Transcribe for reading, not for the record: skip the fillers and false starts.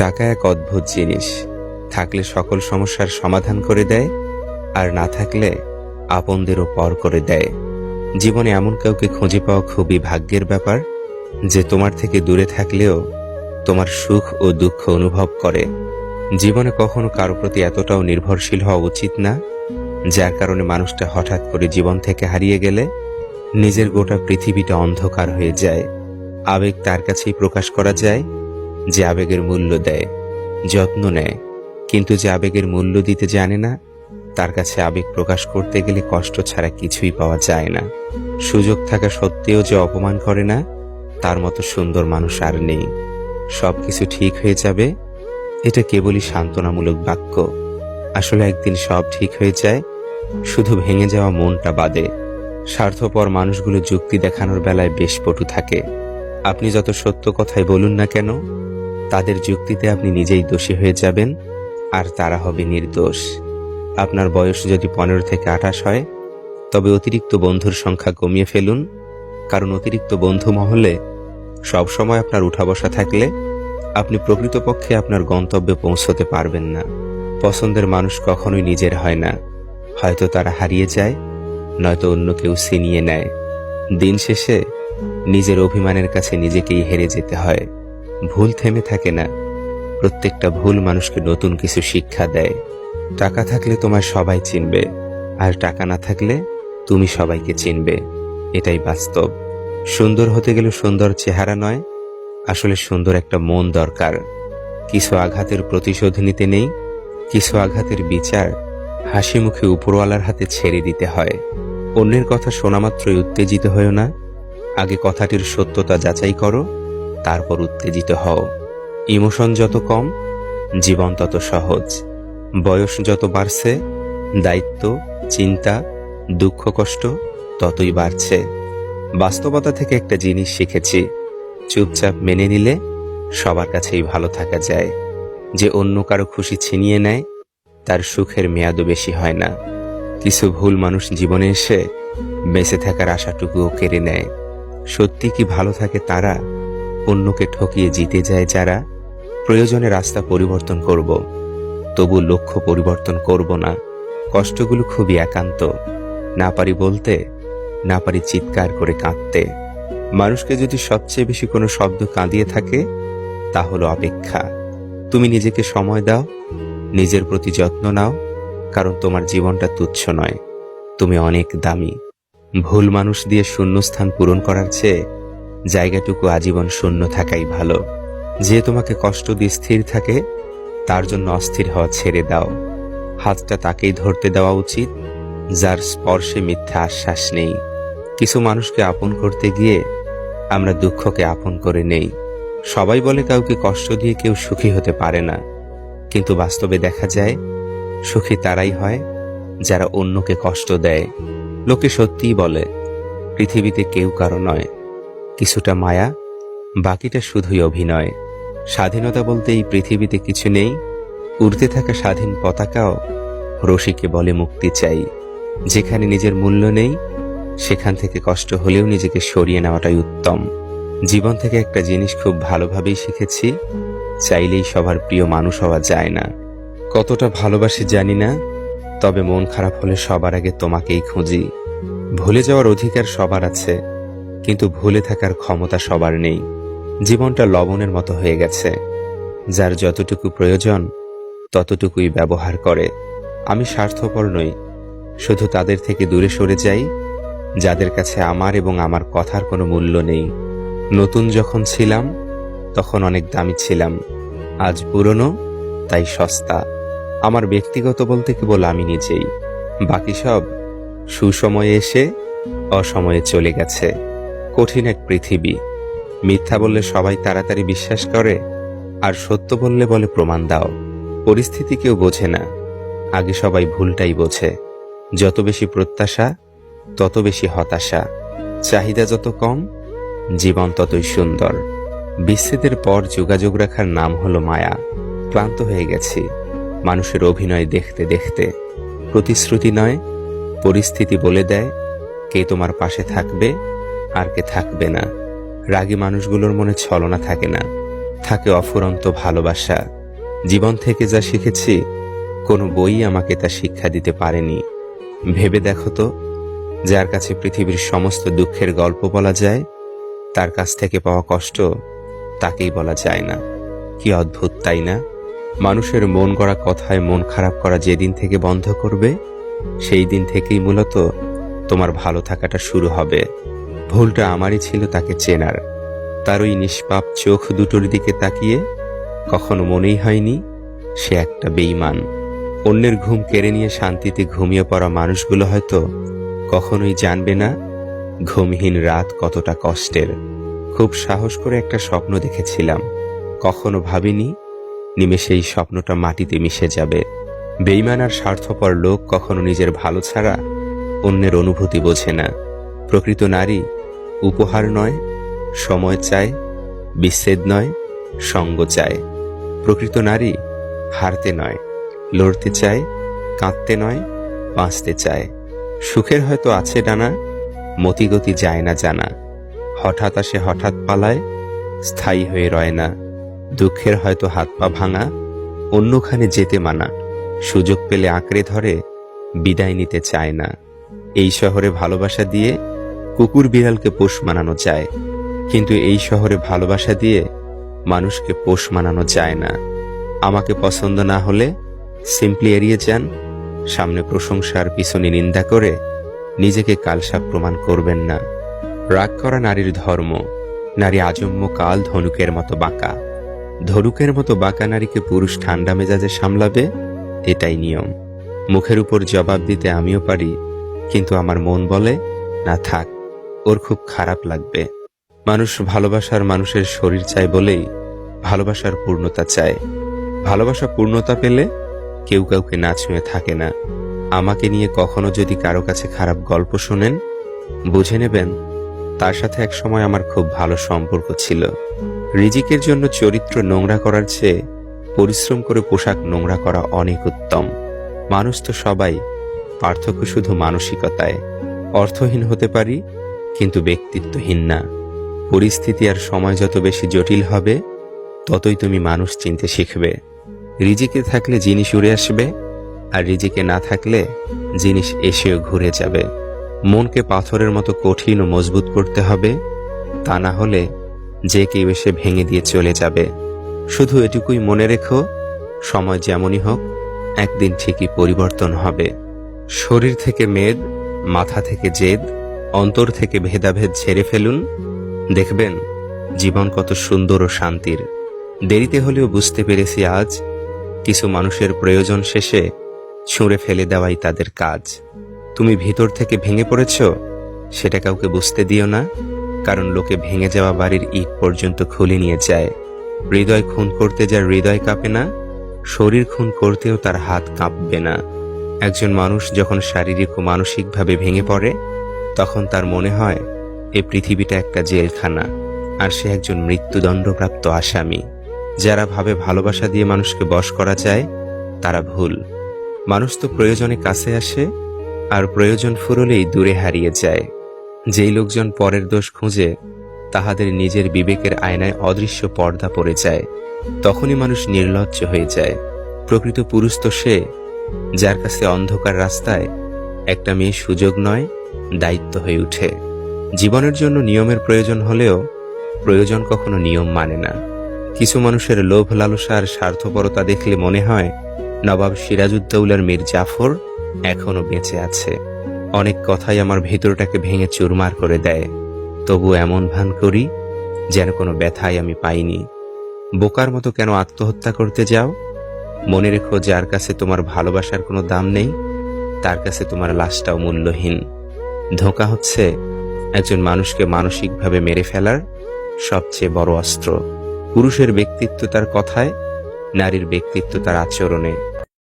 টাকা এক অদ্ভুত জিনিস। থাকলে সকল সমস্যার সমাধান করে দেয়, আর না থাকলে আপনদেরও পর করে দেয়। জীবনে এমন কাউকে খুঁজে পাওয়া খুবই ভাগ্যের ব্যাপার, যে তোমার থেকে দূরে থাকলেও তোমার সুখ ও দুঃখ অনুভব করে। জীবনে কখনো কারো প্রতি এতটাও নির্ভরশীল হওয়া উচিত না, যার কারণে মানুষটা হঠাৎ করে জীবন থেকে হারিয়ে গেলে নিজের গোটা পৃথিবীটা অন্ধকার হয়ে যায়। আবেগ তার কাছেই প্রকাশ করা যায় যে আবেগের মূল্য দেয়, যত্ন নেয়, কিন্তু যে আবেগের মূল্য দিতে জানে না, তার কাছে আবেগ প্রকাশ করতে গেলে কষ্ট ছাড়া কিছুই পাওয়া যায় না। সুযোগ থাকা সত্ত্বেও যে অপমান করে না, তার মতো সুন্দর মানুষ আর নেই। সবকিছু ঠিক হয়ে যাবে, এটা কেবলই সান্ত্বনামূলক বাক্য। আসলে একদিন সব ঠিক হয়ে যায়, শুধু ভেঙে যাওয়া মনটা বাদে। স্বার্থপর মানুষগুলো যুক্তি দেখানোর বেলায় বেশ পটু থাকে। আপনি যত সত্য কথাই বলুন না কেন, তাদের যুক্তিতে আপনি নিজেই দোষী হয়ে যাবেন, আর তারা হবে নির্দোষ। আপনার বয়স যদি 15 থেকে 28 হয়, তবে অতিরিক্ত বন্ধুর সংখ্যা কমিয়ে ফেলুন, কারণ অতিরিক্ত বন্ধু মহলে সবসময় আপনার উঠা বসা থাকলে আপনি প্রকৃতপক্ষে আপনার গন্তব্যে পৌঁছতে পারবেন না। পছন্দের মানুষ কখনোই নিজের হয় না, হয়তো তারা হারিয়ে যায়, নয়তো অন্য কেউ ছিনিয়ে নেয়। দিন শেষে নিজের অভিমানের কাছে নিজেকেই হেরে যেতে হয়। ভুল থেমে থাকে না, প্রত্যেকটা ভুল মানুষকে নতুন কিছু শিক্ষা দেয়। টাকা থাকলে তোমায় সবাই চিনবে, আর টাকা না থাকলে তুমি সবাইকে চিনবে, এটাই বাস্তব। সুন্দর হতে গেলে সুন্দর চেহারা নয়, আসলে সুন্দর একটা মন দরকার। কিছু আঘাতের প্রতিশোধ নিতে নেই, কিছু আঘাতের বিচার হাসি মুখে উপরওয়ালার হাতে ছেড়ে দিতে হয়। অন্যের কথা শোনা মাত্রই উত্তেজিত হও না, আগে কথাটির সত্যতা যাচাই করো, তারপর উত্তেজিত হও। ইমোশন যত কম, জীবন তত সহজ। বয়স যত বাড়ছে, দায়িত্ব, চিন্তা, দুঃখ কষ্ট ততই বাড়ছে। বাস্তবতা থেকে একটা জিনিস শিখেছি, চুপচাপ মেনে নিলে সবার কাছেই ভালো থাকা যায়। যে অন্য কারো খুশি ছিনিয়ে নেয়, তার সুখের মেয়াদও বেশি হয় না। কিছু ভুল মানুষ জীবনে এসে বেঁচে থাকার আশাটুকুও কেড়ে নেয়। সত্যি কি ভালো থাকে তারা, অন্যকে ঠকিয়ে জিতে যায় যারা। প্রয়োজনে রাস্তা পরিবর্তন করব, তবু লক্ষ্য পরিবর্তন করব না। কষ্টগুলো খুবই একান্ত, না পারি বলতে, না পারি চিৎকার করে কাঁদতে। মানুষকে যদি সবচেয়ে বেশি কোনো শব্দ কাঁদিয়ে থাকে, তা হলো অপেক্ষা। তুমি নিজেকে সময় দাও, নিজের প্রতি যত্ন নাও, কারণ তোমার জীবনটা তুচ্ছ নয়, তুমি অনেক দামি। ভুল মানুষ দিয়ে শূন্যস্থান পূরণ করার চেয়ে জায়গাটুকু আজীবন শূন্য থাকাই ভালো। যে তোমাকে কষ্ট দিয়ে স্থির থাকে, তার জন্য অস্থির হওয়া ছেড়ে দাও। হাতটা তাকেই ধরতে দেওয়া উচিত, যার স্পর্শে মিথ্যা আশ্বাস নেই। কিছু মানুষকে আপন করতে গিয়ে আমরা দুঃখকে আপন করে নেই। সবাই বলে কাউকে কষ্ট দিয়ে কেউ সুখী হতে পারে না, কিন্তু বাস্তবে দেখা যায় সুখী তারাই হয় যারা অন্যকে কষ্ট দেয়। লোকে সত্যিই বলে পৃথিবীতে কেউ কারো নয়, কিছুটা মায়া, বাকিটা শুধুই অভিনয়। স্বাধীনতা বলতে এই পৃথিবীতে কিছু নেই, উড়তে থাকা স্বাধীন পতাকাও রশিকে বলে মুক্তি চাই। যেখানে নিজের মূল্য নেই, সেখান থেকে কষ্ট হলেও নিজেকে সরিয়ে নেওয়াটাই উত্তম। জীবন থেকে একটা জিনিস খুব ভালোভাবেই শিখেছি, চাইলেই সবার প্রিয় মানুষ হওয়া যায় না। কতটা ভালোবাসি জানি না, তবে মন খারাপ হলে সবার আগে তোমাকেই খুঁজি। ভুলে যাওয়ার অধিকার সবার আছে, কিন্তু ভুলে থাকার ক্ষমতা সবার নেই। জীবনটা লবণের মতো হয়ে গেছে, যার যতটুকু প্রয়োজন ততটুকুই ব্যবহার করে। আমি স্বার্থপর নই, শুধু তাদের থেকে দূরে সরে যাই যাদের কাছে আমার এবং আমার কথার কোনো মূল্য নেই। নতুন যখন ছিলাম তখন অনেক দামি ছিলাম, আজ পুরনো তাই সস্তা। আমার ব্যক্তিগত বলতে কেবল আমি নিজেই, বাকি সব সুসময়ে এসে অসময়ে চলে গেছে। কঠিন এক পৃথিবী, মিথ্যা বললে সবাই তাড়াতাড়ি বিশ্বাস করে, আর সত্য বললে বলে প্রমাণ দাও। পরিস্থিতি কেউ বোঝে না, আগে সবাই ভুলটাই বোঝে। যত বেশি প্রত্যাশা, তত বেশি হতাশা। চাহিদা যত কম, জীবন ততই সুন্দর। বিচ্ছেদের পর যোগাযোগ রাখার নাম হলো মায়া। ক্লান্ত হয়ে গেছি মানুষের অভিনয় দেখতে দেখতে। প্রতিশ্রুতি নয়, পরিস্থিতি বলে দেয় কে তোমার পাশে থাকবে আর কে থাকবে না। রাগী মানুষগুলোর মনে ছলনা থাকে না, থাকে অফুরন্ত ভালোবাসা। জীবন থেকে যা শিখেছি কোনো বই আমাকে তা শিক্ষা দিতে পারেনি। ভেবে দেখো তো, যার কাছে পৃথিবীর সমস্ত দুঃখের গল্প বলা যায়, তার কাছ থেকে পাওয়া কষ্ট তাকেই বলা যায় না। কি অদ্ভুত, তাই না? মানুষের মন গড়া কথায় মন খারাপ করা যেদিন থেকে বন্ধ করবে, সেই দিন থেকেই মূলত তোমার ভালো থাকাটা শুরু হবে। ভুলটা আমারই ছিল তাকে চেনার। তার ওই নিষ্পাপ চোখ দুটোর দিকে তাকিয়ে কখনো মনেই হয়নি সে একটা বেঈমান। অন্যের ঘুম কেড়ে নিয়ে শান্তিতে ঘুমিয়ে পড়া মানুষগুলো হয়তো কখনোই জানবে না ঘুমহীন রাত কতটা কষ্টের। খুব সাহস করে একটা স্বপ্ন দেখেছিলাম, কখনো ভাবিনি নিমেষেই স্বপ্নটা মাটিতে মিশে যাবে। বেঈমান আর স্বার্থপর লোক কখনো নিজের ভালো ছাড়া অন্যের অনুভূতি বোঝে না। প্রকৃত নারী উপহার নয়, সময় চায়, বিচ্ছেদ নয়, সঙ্গ চায়। প্রকৃত নারী হারতে নয়, লড়তে চায়, কাঁদতে নয়, বাঁচতে চায়। সুখের হয়তো আছে ডানা, মতিগতি যায় না জানা। হঠাৎ আসে হঠাৎ পালায়, স্থায়ী হয়ে রয় না। দুঃখের হয়তো হাত পা ভাঙা, অন্যখানে যেতে মানা। সুযোগ পেলে আঁকড়ে ধরে, বিদায় নিতে চায় না। এই শহরে ভালোবাসা দিয়ে কুকুর বিড়ালকে পোষ মানানো যায়, কিন্তু এই শহরে ভালোবাসা দিয়ে মানুষকে পোষ মানানো যায় না। আমাকে পছন্দ না হলে সিম্পলি এড়িয়ে যান। সামনে প্রশংসার পিছনে নিন্দা করে নিজেকে কালসাপ প্রমাণ করবেন না। রাগ করা নারীর ধর্ম। নারী আজন্ম কাল ধনুকের মতো বাঁকা। ধনুকের মতো বাঁকা নারীকে পুরুষ ঠান্ডা মেজাজে সামলাবে, এটাই নিয়ম। মুখের উপর জবাব দিতে আমিও পারি, কিন্তু আমার মন বলে না, থাক, ওর খুব খারাপ লাগবে। মানুষ ভালোবাসার মানুষের শরীর চায় বলেই ভালোবাসার পূর্ণতা চায়। ভালোবাসা পূর্ণতা পেলে কেউ কাউকে না ছুঁয়ে থাকে না। আমাকে নিয়ে কখনো যদি কারো কাছে খারাপ গল্প শোনেন, বুঝে নেবেন তার সাথে এক সময় আমার খুব ভালো সম্পর্ক ছিল। রিজিকের জন্য চরিত্র নোংরা করার চেয়ে পরিশ্রম করে পোশাক নোংরা করা অনেক উত্তম। মানুষ তো সবাই, পার্থক্য শুধু মানসিকতায়। অর্থহীন হতে পারি, কিন্তু ব্যক্তিত্বহীন না। পরিস্থিতি আর সময় যত বেশি জটিল হবে, ততই তুমি মানুষ চিনতে শিখবে। রিজিকে থাকলে জিনিস উড়ে আসবে, আর রিজিকে না থাকলে জিনিস এসেও ঘুরে যাবে। মনকে পাথরের মতো কঠিন ও মজবুত করতে হবে, তা না হলে যে কেউ এসে ভেঙে দিয়ে চলে যাবে। শুধু এটুকুই মনে রেখো, সময় যেমনই হোক, একদিন ঠিকই পরিবর্তন হবে। শরীর থেকে মেদ, মাথা থেকে জেদ, অন্তর থেকে ভেদাভেদ ঝেড়ে ফেলুন। দেখবেন জীবন কত সুন্দর ও শান্তির। দেরিতে হলেও বুঝতে পেরেছি আজ, কিছু মানুষের প্রয়োজন শেষে ছুঁড়ে ফেলে দেওয়াই তাদের কাজ। তুমি ভিতর থেকে ভেঙে পড়েছ, সেটা কাউকে বুঝতে দিও না, কারণ লোকে ভেঙে যাওয়া বাড়ির ইট পর্যন্ত খুলে নিয়ে যায়। হৃদয় খুন করতে যার হৃদয় কাঁপে না, শরীর খুন করতেও তার হাত কাঁপবে না। একজন মানুষ যখন শারীরিক ও মানসিকভাবে ভেঙে পড়ে, তখন তার মনে হয় এই পৃথিবীটা একটা জেলখানা, আর সে একজন মৃত্যুদণ্ডপ্রাপ্ত আসামি। যারা ভাবে ভালোবাসা দিয়ে মানুষকে বশ করা যায়, তারা ভুল। মানুষ তো প্রয়োজনে কাছে আসে, আর প্রয়োজন ফুরলেই দূরে হারিয়ে যায়। যেই লোকজন পরের দোষ খুঁজে, তাহাদের নিজের বিবেকের আয়নায় অদৃশ্য পর্দা পড়ে যায়। তখনই মানুষ নির্লজ্জ হয়ে যায়। প্রকৃত পুরুষ তো সে, যার কাছে অন্ধকার রাস্তায় একটা মেয়ে সুযোগ নয়, দায়িত্ব হয়ে ওঠে। জীবনের জন্য নিয়মের প্রয়োজন হলেও প্রয়োজন কখনো নিয়ম মানে না। কিছু মানুষের লোভ লালসা আর স্বার্থপরতা দেখলে মনে হয় নবাব সিরাজউদ্দৌলার মীর জাফর এখনো বেঁচে আছে। অনেক কথাই আমার ভেতরটাকে ভেঙে চুরমার করে দেয়, তবু এমন ভান করি যেন কোনো ব্যথাই আমি পাইনি। বোকার মতো কেন আত্মহত্যা করতে যাও? মনে রেখো, যার কাছে তোমার ভালোবাসার কোনো দাম নেই, তার কাছে তোমার লাশটাও মূল্যহীন। ধোঁকা হচ্ছে একজন মানুষকে মানসিকভাবে মেরে ফেলার সবচেয়ে বড় অস্ত্র। পুরুষের ব্যক্তিত্ব তার কথায়, নারীর ব্যক্তিত্ব তার আচরণে।